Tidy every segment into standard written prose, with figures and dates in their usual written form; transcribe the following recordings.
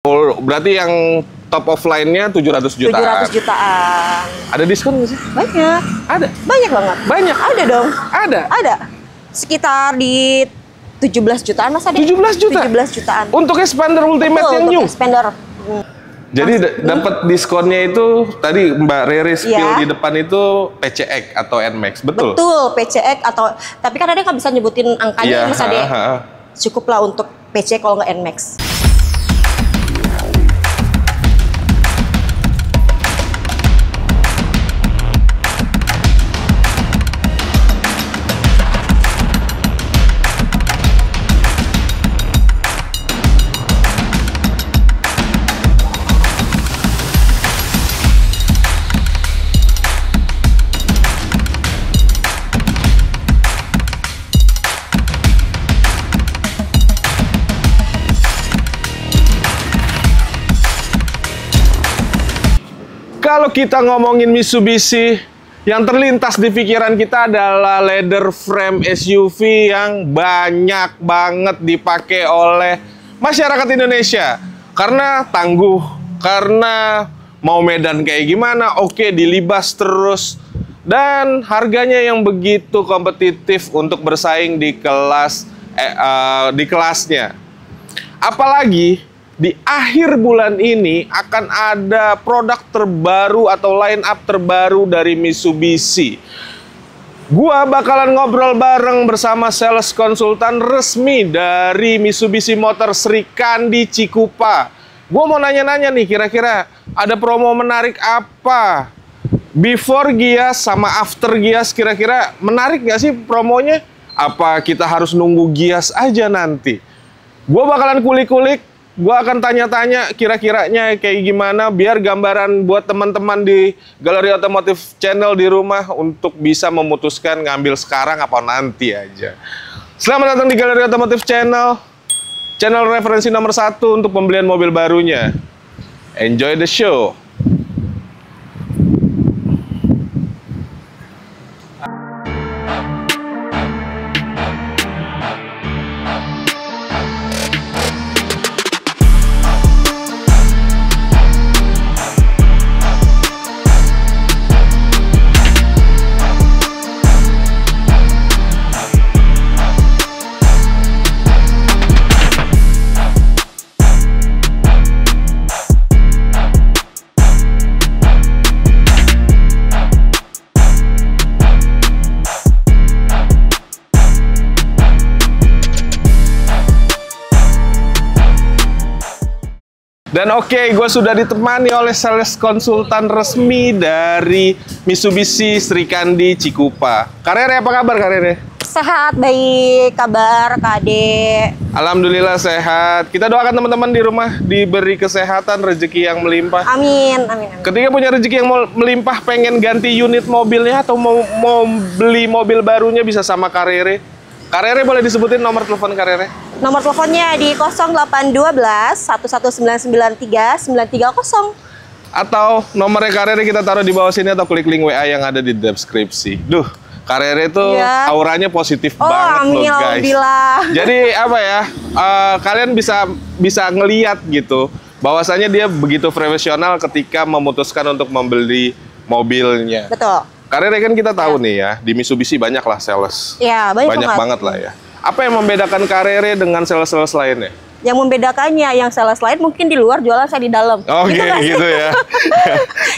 Oh, berarti yang top of line-nya 700 jutaan. 700 jutaan. Ada diskon nggak sih? Banyak. Ada? Banyak banget. Banyak? Ada dong. Ada? Ada. Sekitar di 17 jutaan mas ada. 17 juta? 17 jutaan. Untuk expander ultimate Betul, yang untuk new? expander. Jadi dapat diskonnya itu tadi Mbak Rere spill Iya. di depan itu PCX atau NMAX, betul? Betul, PCX atau tapi kan ada nggak bisa nyebutin angkanya Iya, mas Ade. Cukuplah untuk PCX kalau nggak NMAX. Kalau kita ngomongin Mitsubishi, yang terlintas di pikiran kita adalah leather frame SUV yang banyak banget dipakai oleh masyarakat Indonesia. Karena tangguh, karena mau medan kayak gimana, oke dilibas terus. Dan harganya yang begitu kompetitif untuk bersaing di kelasnya. Apalagi di akhir bulan ini akan ada produk terbaru atau line up terbaru dari Mitsubishi. Gua bakalan ngobrol bareng bersama sales konsultan resmi dari Mitsubishi Motors Sri Kandi Cikupa. Gua mau nanya-nanya nih, kira-kira ada promo menarik apa? Before Gias sama after Gias, kira-kira menarik nggak sih promonya? Apa kita harus nunggu Gias aja nanti? Gua bakalan kulik-kulik. Gua akan tanya-tanya kira-kiranya kayak gimana biar gambaran buat teman-teman di Galeri Otomotif Channel di rumah untuk bisa memutuskan ngambil sekarang apa nanti aja. Selamat datang di Galeri Otomotif Channel, channel referensi nomor 1 untuk pembelian mobil barunya. Enjoy the show. Dan oke, gue sudah ditemani oleh sales konsultan resmi dari Mitsubishi Sri Kandi Cikupa. Kak Rere, apa kabar Kak Rere? Sehat, baik, kabar Kak Ade. Alhamdulillah sehat. Kita doakan teman-teman di rumah diberi kesehatan, rezeki yang melimpah. Amin, amin, amin. Ketika punya rezeki yang melimpah, pengen ganti unit mobilnya atau mau beli mobil barunya bisa sama Kak Rere. Kak Rere boleh disebutin nomor telepon Kak Rere? Nomor teleponnya di 0812 11993 930. Atau nomornya Kak Rere kita taruh di bawah sini atau klik link WA yang ada di deskripsi. Duh, Kak Rere tuh auranya positif banget amin, loh guys. Alhamdulillah. Jadi apa ya, kalian bisa ngeliat gitu bahwasanya dia begitu profesional ketika memutuskan untuk membeli mobilnya. Betul. Kak Rere kan kita tahu nih ya, di Mitsubishi banyak lah sales. Ya, banyak banget lah ya. Apa yang membedakan Kak Rere dengan sales-sales lainnya? Yang membedakannya, yang sales lain mungkin di luar, jualan saya di dalam. Oke, gitu ya.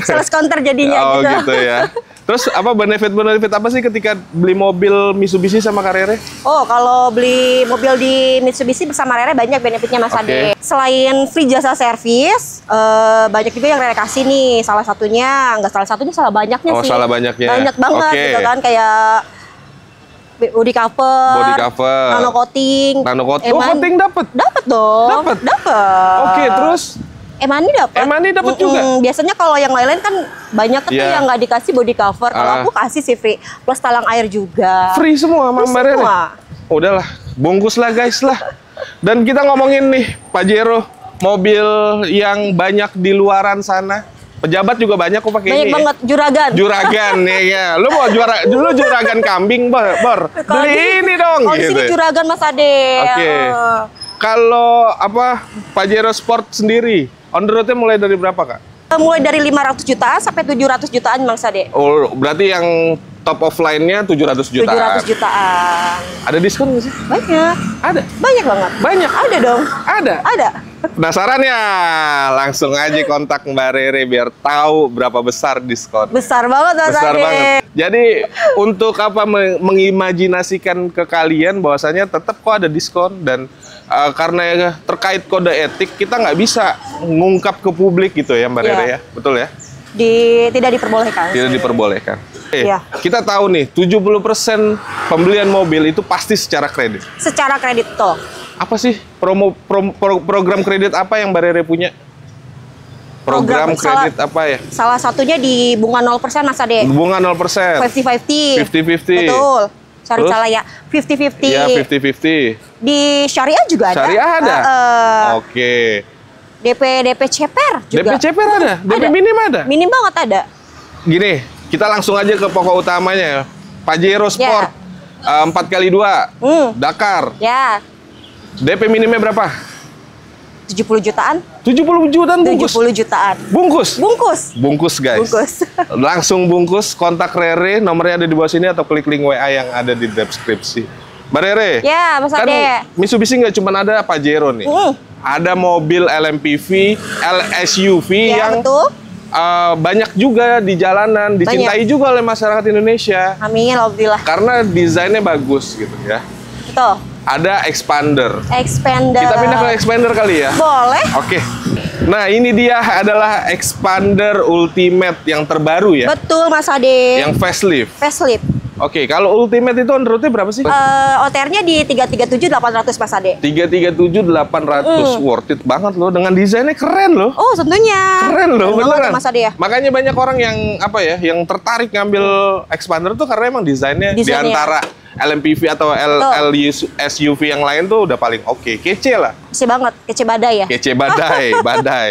Sales counter jadinya gitu ya. Terus apa benefit apa sih ketika beli mobil Mitsubishi sama Kak Rere? Oh, kalau beli mobil di Mitsubishi bersama Rere banyak benefitnya Mas Ade. Selain free jasa servis, banyak juga yang Rere kasih nih. Salah satunya salah banyaknya sih. Oh, salah banyaknya. Banyak banget gitu kan, kayak body cover, nano coating. Oh, coating dapat? Dapat dong. Dapat. Oke, terus Emani dapat juga. Biasanya kalau yang lain-lain kan banyak tuh yang nggak dikasih body cover. Kalau aku kasih sih free, plus talang air juga. Free semua, Mbak Rere. Udahlah, bungkus lah guys lah. Dan kita ngomongin nih, Pak Jero, mobil yang banyak di luaran sana. Pejabat juga banyak kok pakai ini. Banyak banget, juragan. Juragan ya. Lu mau juragan kambing, Bor. Beli ini dong Oh, gitu. di sini juragan Mas Ade. Oke. Kalau apa Pajero Sport sendiri, on the road-nya mulai dari berapa, Kak? Mulai dari 500 jutaan sampai 700 jutaan Bang Sade. Oh, berarti yang top of line-nya 700 jutaan. 700 jutaan. Ada diskon nggak sih? Banyak. Ada. Banyak banget. Banyak. Ada dong. Ada. Ada. Penasaran ya? Langsung aja kontak Mbak Rere biar tahu berapa besar diskon. Besar banget Bang Besar Sade. banget. Jadi untuk apa mengimajinasikan ke kalian bahwasanya tetap kok ada diskon dan karena terkait kode etik kita nggak bisa ngungkap ke publik gitu ya Mbak Rere ya, betul ya? Tidak diperbolehkan. Tidak diperbolehkan. Iya. Kita tahu nih 70% pembelian mobil itu pasti secara kredit. Secara kredit tuh. Apa sih program kredit apa yang Mbak Rere punya? Program kredit apa ya? Salah satunya di bunga 0% Mas Ade. Bunga 0%. 50-50. 50-50. Betul. Sorry salah ya. 50-50. Iya, 50-50. Di syariah juga ada. Syariah ada? Oke. DP CPR juga. DP CPR ada? DP minim ada? Minim banget ada. Gini, kita langsung aja ke pokok utamanya. Pajero Sport. 4x2. Dakar. Ya. DP minimnya berapa? 70 jutaan. 70 jutaan bungkus? 70 jutaan. Bungkus? Bungkus. Bungkus, guys. Bungkus. Langsung bungkus, kontak Rere, nomornya ada di bawah sini atau klik link WA yang ada di deskripsi. Mbak Rere, Ya, Mas kan Ade. Mitsubishi nggak cuma ada Pajero nih. Ada mobil LMPV, LSUV Ya, yang betul. banyak juga di jalanan, dicintai juga oleh masyarakat Indonesia. Amin, alhamdulillah. Karena desainnya bagus gitu ya. Betul. Ada expander. Expander. Kita pindah ke expander kali ya? Boleh. Oke. Nah, ini dia adalah expander Ultimate yang terbaru ya? Betul, Mas Ade. Yang facelift. Facelift. Oke, kalau Ultimate itu on road-nya berapa sih? OTR-nya di 337.800 Mas Ade. 337.800. Worth it banget loh. Dengan desainnya keren loh. Oh, tentunya. Keren loh, Keren banget beneran. ya, Mas Ade ya. Makanya banyak orang yang apa ya, yang tertarik ngambil expander tuh karena emang desainnya di antara LMPV atau SUV yang lain tuh udah paling oke. Kece lah. Kece banget, kece badai ya. Kece badai, badai.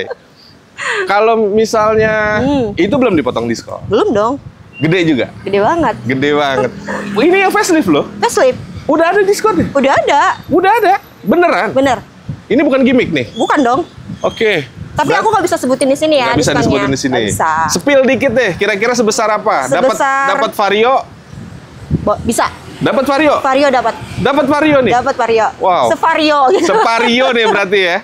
Kalau misalnya itu belum dipotong diskon. Belum dong. Gede juga. Gede banget. Gede banget. Ini yang facelift loh. Facelift. Udah ada diskonnya. Udah ada. Udah ada. Beneran. Bener. Ini bukan gimmick nih. Bukan dong. Oke. Tapi aku nggak bisa sebutin di sini ya. Nggak bisa diskonnya. disebutin di sini. Nggak bisa. Spill dikit deh. Kira-kira sebesar apa? Dapat Vario. Bisa. Dapat Vario. Vario dapat. Dapat Vario nih. Dapat Vario. Wow. Sevario gitu. Sevario nih berarti ya.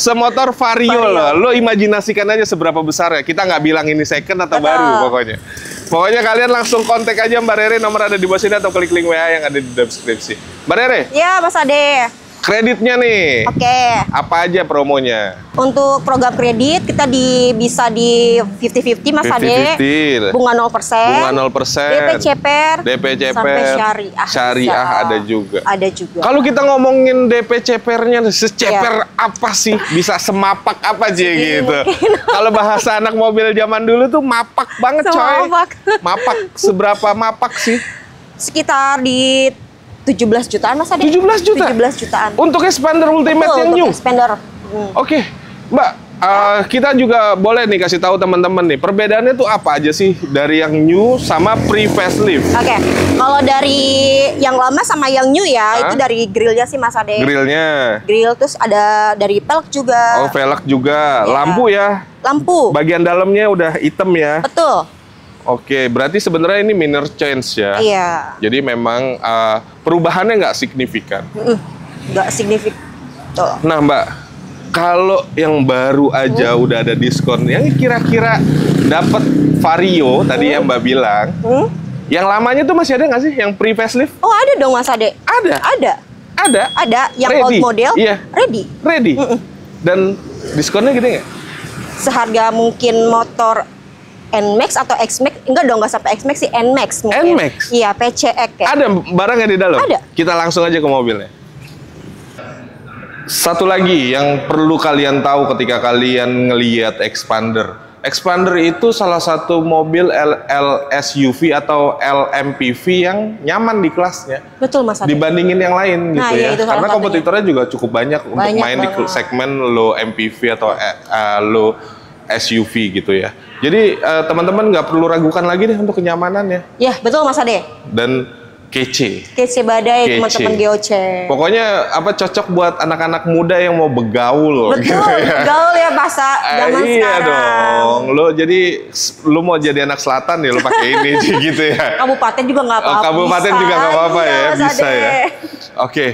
Semotor Vario loh. Lo imajinasikan aja seberapa besar ya. Kita nggak bilang ini second atau baru pokoknya. Pokoknya kalian langsung kontak aja Mbak Rere, nomor ada di bawah sini atau klik link WA yang ada di deskripsi. Mbak Rere. Ya, Mas Ade. Kreditnya nih. Oke. Apa aja promonya? Untuk program kredit kita bisa di 50-50 Mas Ade. 50-50. Bunga 0%. Bunga 0%. DP CPR. Sampai syariah. Syariah ada juga. Ada juga. Kalau kita ngomongin DP CPR-nya, seceper apa sih? Bisa semapak apa sih gitu? Kalau bahasa anak mobil zaman dulu tuh mapak banget coy. Mapak. Seberapa mapak sih? Sekitar di 17 jutaan Mas Ade. 17 juta? 17 jutaan. Untuk expander Ultimate yang new? Expander. Oke. Mbak, kita juga boleh nih kasih tahu teman-teman nih, perbedaannya tuh apa aja sih dari yang new sama pre-facelift? Oke. Kalau dari yang lama sama yang new ya, itu dari grillnya sih Mas Ade. Grillnya? Grill, terus ada dari pelek juga. Oh, velg juga. Ya. Lampu ya? Lampu. Bagian dalamnya udah hitam ya? Betul. Oke, berarti sebenarnya ini minor change ya? Iya. Jadi memang perubahannya nggak signifikan? Nggak signifikan. Tuh. Nah Mbak, kalau yang baru aja udah ada diskon, yang kira-kira dapat Vario tadi yang Mbak bilang, yang lamanya tuh masih ada nggak sih? Yang pre-facelift? Oh ada dong Mas Ade. Ada? Ada. Ada? Ada. Yang Ready? old model? Iya. Ready. Ready? Dan diskonnya gede nggak? Seharga mungkin motor NMAX atau XMAX, enggak dong, nggak sampai XMAX sih, NMAX mungkin. NMAX? Iya, PCX ya. Ada barangnya di dalam? Ada. Kita langsung aja ke mobilnya. Satu lagi yang perlu kalian tahu ketika kalian ngelihat expander. Expander itu salah satu mobil LSUV atau LMPV yang nyaman di kelasnya. Betul Mas Ade. Dibandingin yang lain gitu iya, ya. Karena kompetitornya juga cukup banyak untuk main banget di segmen low MPV atau low SUV gitu ya. Jadi teman-teman nggak perlu ragukan lagi deh untuk kenyamanannya. Ya betul Mas Ade. Dan Kece badai teman-teman GOC. Pokoknya apa cocok buat anak-anak muda yang mau begaul. Betul, gitu ya. begaul ya bahasa zaman Iya sekarang. dong. Lu mau jadi anak selatan ya lu pakai ini gitu ya. Kabupaten juga nggak apa-apa. Kabupaten bisa. juga nggak apa-apa ya, Mas bisa Ade. ya. Oke,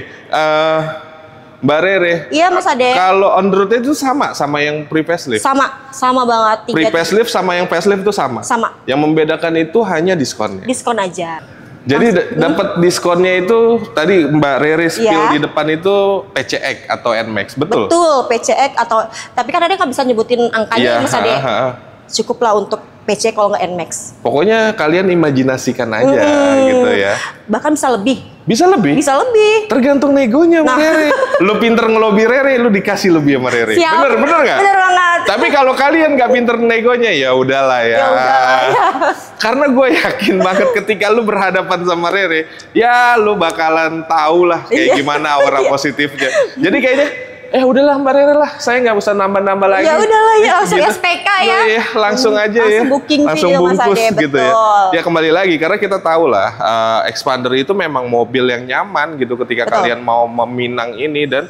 Mbak Rere. Iya Mas Ade. Kalau on the road itu sama yang pre-facelift. Sama banget. Pre-facelift sama yang facelift itu sama. Sama. Yang membedakan itu hanya diskonnya. Diskon aja. Jadi dapat diskonnya itu tadi Mbak Rere spill Iya. di depan itu PCX atau NMAX, betul? Betul, PCX atau tapi kan ada nggak bisa nyebutin angkanya Iya, Mas Ade. Cukuplah untuk PCX kalau nggak NMAX. Pokoknya kalian imajinasikan aja gitu ya. Bahkan bisa lebih. Bisa lebih? Bisa lebih. Tergantung negonya Mbak Nah. Rere. Lu pinter ngelobi Rere, lu dikasih lebih sama Rere. Siap. Bener nggak? Bener banget. Tapi kalau kalian nggak pinter negonya ya udahlah ya. Ya udahlah ya. Karena gue yakin banget ketika lu berhadapan sama Rere, ya lu bakalan tahu lah kayak Iya. gimana aura positifnya. Jadi kayaknya udahlah Mbak Rere lah, saya nggak usah nambah-nambah lagi. Ya udahlah ya, langsung Gitu. SPK ya. Nah, ya langsung aja Langsung ya. booking langsung sih, Mas bungkus Ade, gitu ya. betul. Ya kembali lagi karena kita tahu lah Expander itu memang mobil yang nyaman gitu ketika Betul. kalian mau meminang ini dan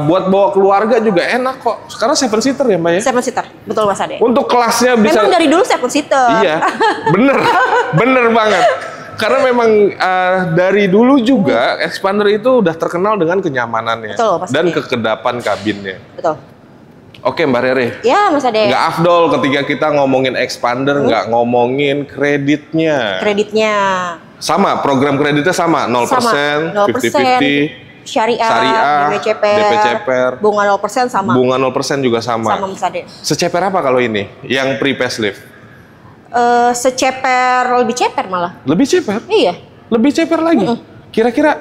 buat bawa keluarga juga enak kok. Sekarang 7-seater ya Mbak ya. 7-seater, betul Mas Ade. Untuk kelasnya bisa. Memang dari dulu 7-seater. Iya, bener banget. Karena memang dari dulu juga Expander itu udah terkenal dengan kenyamanannya Betul, Mas dan Ade. kekedapan kabinnya. Betul. Oke Mbak Rere, Ya Mas Ade. nggak afdol ketika kita ngomongin Expander nggak ngomongin kreditnya. Kreditnya Sama, program kreditnya sama, 0%, 50-50, syariah, DP ceper, bunga 0% sama. bunga 0% juga sama. Sama Mas Ade. Seceper apa kalau ini? Yang pre-facelift? Seceper, lebih ceper malah. Lebih ceper? Iya. Lebih ceper lagi. Kira-kira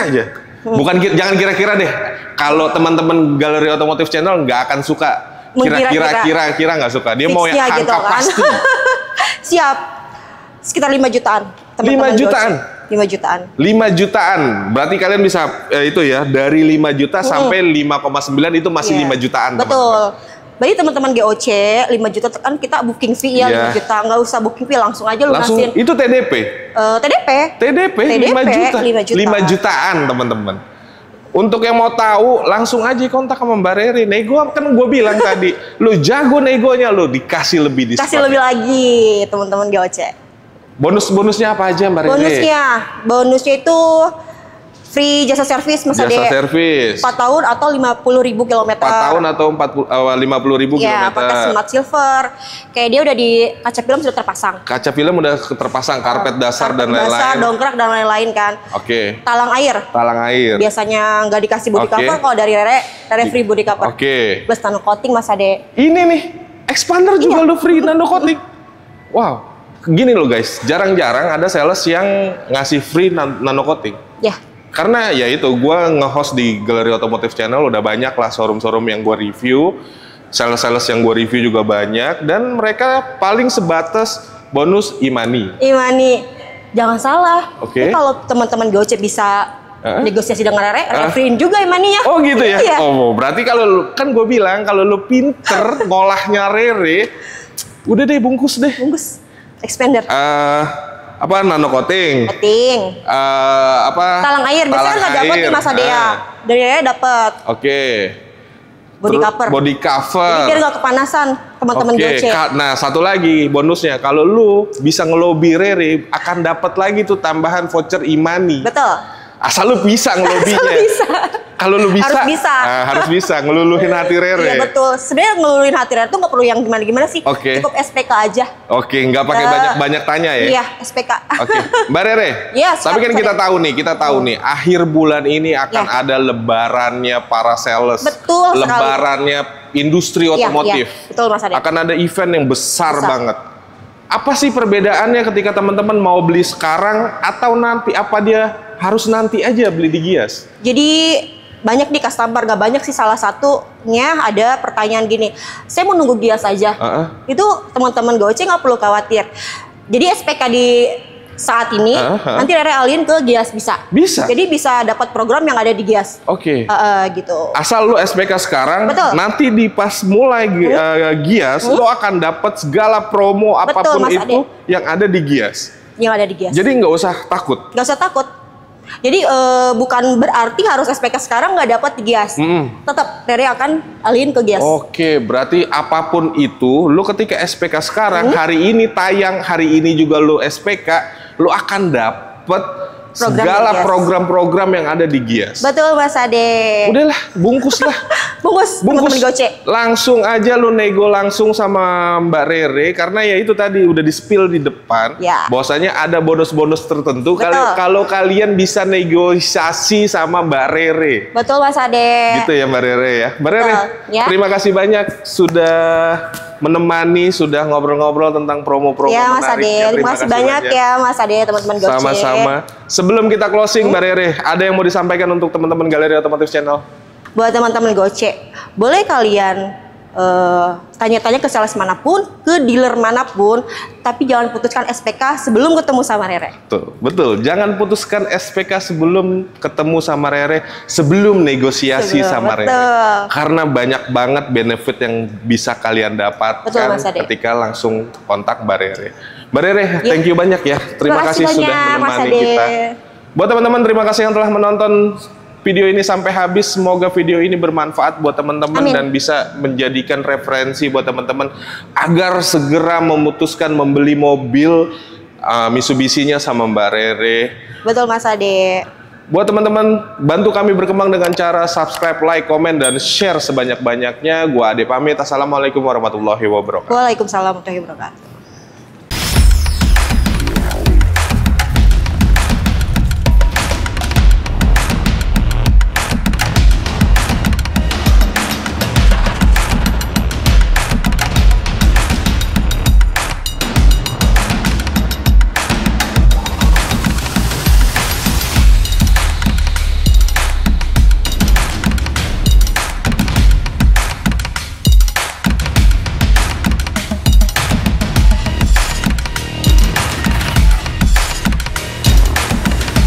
aja. Bukan jangan kira-kira deh. Kalau teman-teman Galeri Otomotif Channel nggak akan suka kira-kira nggak suka. Dia mau yang Fixnya angka gitu kan. pasti. Siap. Sekitar 5 jutaan. 5 jutaan? 5 jutaan. 5 jutaan. Berarti kalian bisa itu ya dari 5 juta sampai 5,9 itu masih Iya. 5 jutaan. Betul. Berarti teman-teman GOC 5 juta kan kita booking fee ya Iya. 5 juta. Nggak usah booking fee, langsung aja Langsung lunasin. itu TDP. TDP 5 juta. 5 juta. 5 jutaan teman-teman. Untuk yang mau tahu langsung aja kontak sama Mbak Rere. Nego kan gue bilang tadi, lu jago negonya lu dikasih lebih diskon. Kasih lebih lagi teman-teman GOC. Bonusnya apa aja Mbak Rere? Bonusnya itu free jasa servis Mas Ade. Jasa servis. 4 tahun atau 50.000 kilometer. 4 tahun atau 50.000 Ya, kilometer. pakai smart silver. Kayak dia udah di kaca film sudah terpasang. Kaca film udah terpasang, karpet dasar dan Karpet dasar, lain-lain. dongkrak dan lain-lain kan. Oke. Talang air. Talang air. Biasanya nggak dikasih body Oke. cover, kalau dari Rere free body cover. Oke. Plus nano coating Mas Ade. Ini nih, Expander juga Iya. lu free nano coating. Wow. Gini loh guys, jarang-jarang ada sales yang ngasih free nano coating. Ya, Karena ya itu, gue nge-host di Galeri Otomotif Channel udah banyak lah showroom-showroom yang gue review, sales-sales yang gue review juga banyak, dan mereka paling sebatas bonus e-money. Imani. Jangan salah. Oke. Ini kalau teman-teman GOC bisa negosiasi dengan Rere free-in juga imaninya. Oh gitu ya? Iya. Oh, berarti kalau kan gue bilang kalau lu pinter ngolahnya Rere, udah deh bungkus deh. Bungkus. Expander. Apa nano coating? Coating. Apa? Talang air. Biasanya Talang nggak dapet air. nih Mas Ade ya. Dari Rere dapet. Oke. Body cover. Body cover. Jadi biar nggak kepanasan teman-teman Oke, GOC. nah satu lagi bonusnya, kalau lu bisa ngelobi Rere akan dapat lagi tuh tambahan voucher e-money. Betul. Asal lu bisa ngelobinya. Bisa. Kalau lu bisa, Harus bisa. harus bisa ngeluluhin hati Rere. Iya betul. Sebenarnya ngeluluhin hati Rere tuh nggak perlu yang gimana-gimana sih. Oke. Cukup SPK aja. Oke, nggak pakai banyak-banyak tanya ya. Iya, SPK. Oke, Mbak Rere. Iya, Tapi kan siap, kita tahu nih, akhir bulan ini akan Ya. ada lebarannya para sales. Betul sekali. Lebarannya industri Iya, otomotif. iya. Betul Mas Ade. Akan ada event yang besar Besar. banget. Apa sih perbedaannya ketika teman-teman mau beli sekarang atau nanti? Apa dia harus nanti aja beli di Gias? Jadi banyak di customer, gak banyak sih, salah satunya ada pertanyaan gini, saya mau nunggu Gias aja. Itu teman-teman GOC nggak perlu khawatir. Jadi SPK di saat ini nanti Rere alihin ke Gias bisa. Bisa? Jadi bisa dapat program yang ada di Gias. Oke. Gitu. Asal lu SPK sekarang, Betul. nanti di pas mulai Gias, lu akan dapat segala promo apapun Mas itu Ade. yang ada di Gias. yang ada di Gias. Jadi nggak usah takut. Nggak usah takut. Jadi bukan berarti harus SPK sekarang nggak dapat di Gias. Tetap Rere akan alihin ke Gias. Oke, berarti apapun itu, lu ketika SPK sekarang, hari ini tayang, hari ini juga lu SPK, lu akan dapet segala program-program yang ada di Gias. Betul Mas Ade. Udahlah, bungkus lah. bungkus teman-teman Goce. Langsung aja lu nego langsung sama Mbak Rere, karena ya itu tadi udah di-spill di depan. Ya. Bahwasanya ada bonus-bonus tertentu kalau kalian bisa negosiasi sama Mbak Rere. Betul Mas Ade. Gitu ya Mbak Rere ya. Mbak Rere, ya. Terima kasih banyak sudah menemani, sudah ngobrol-ngobrol tentang promo-promo ya, Mas Ade. Terima kasih banyak ya Mas Ade, teman-teman Goce. Sama-sama. Sebelum kita closing Mbak Rere, ada yang mau disampaikan untuk teman-teman Galeri Otomotif Channel? Buat teman-teman Goce, boleh kalian tanya-tanya ke sales manapun, ke dealer manapun, tapi jangan putuskan SPK sebelum ketemu sama Rere. Betul. Jangan putuskan SPK sebelum ketemu sama Rere, sebelum negosiasi sama Rere. Karena banyak banget benefit yang bisa kalian dapatkan ketika langsung kontak Mbak Rere. Mbak Rere, thank you banyak ya. Terima kasih sudah menemani kita. Buat teman-teman, terima kasih yang telah menonton video ini sampai habis. Semoga video ini bermanfaat buat teman-teman dan bisa menjadikan referensi buat teman-teman agar segera memutuskan membeli mobil Mitsubishi-nya sama Mbak Rere. Betul Mas Ade. Buat teman-teman, bantu kami berkembang dengan cara subscribe, like, komen, dan share sebanyak-banyaknya. Gua Ade pamit. Assalamualaikum warahmatullahi wabarakatuh. Waalaikumsalam warahmatullahi wabarakatuh.